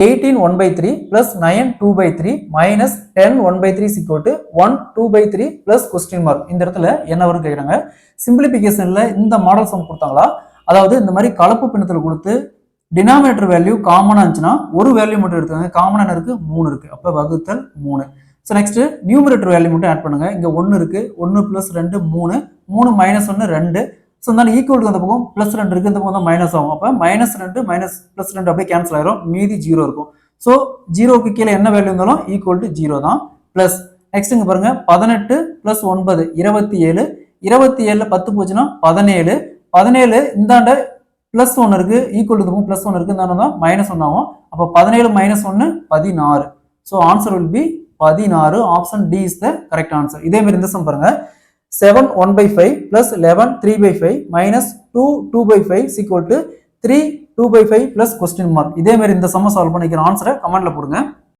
18 1/3 plus 9 2/3 minus 10 1/3 is equal to 1 2/3 plus question mark. இந்த இடத்துல என்ன வரும் கேக்குறாங்க. சிம்பிளிஃபிகேஷன்ல இந்த மாடல் சம் கொடுத்தாங்களா, அதாவது இந்த மாதிரி கலப்பு பின்னத்தில் கொடுத்து டினாமினேட்டர் வேல்யூ காமனா இருந்துச்சுன்னா ஒரு வேல்யூ மட்டும் எடுத்துக்கோங்க. காமனா இருக்கு 3 இருக்கு, அப்ப வகுத்தல் 3. ஸோ நெக்ஸ்ட் நியூமரேட்டர் வேல்யூ மட்டும் ஆட் பண்ணுங்க. இங்க 1 இருக்கு, 1 + 2 3, 3 - 1 2. ஸோ அதனால ஈக்குவல் அந்த பக்கம் +2 இருக்கு, இந்த பக்கம் மைனஸ் ஆகும். அப்போ -2 +2 அப்படியே கேன்சல் ஆயிரும், மீதி 0 இருக்கும். ஸோ 0க்கு கீழே என்ன வேல்யூ இருந்தாலும் ஈக்குவல் டு 0 தான். பிளஸ் நெக்ஸ்ட் இங்க பாருங்க 18 + 9 27, 27ல 10 போச்சுன்னா 17, 17 இந்தாண்ட +1 இருக்கு, ஈக்குவல் டு +1 இருக்கு, இந்தாண்ட -1 ஆகும். அப்போ 17 - 1 16. So answer will be 16. Option D is the correct answer. இதே மாதிரி இந்த சம் பாருங்க. 7 1/5 plus 11 3/5 minus 2 2/5 is equal to 3 2/5 plus question mark. இதே மாதிரி இந்த சம்ம சால்வ் பண்ணிக்கிற ஆன்சரை கமெண்ட்ல போடுங்க.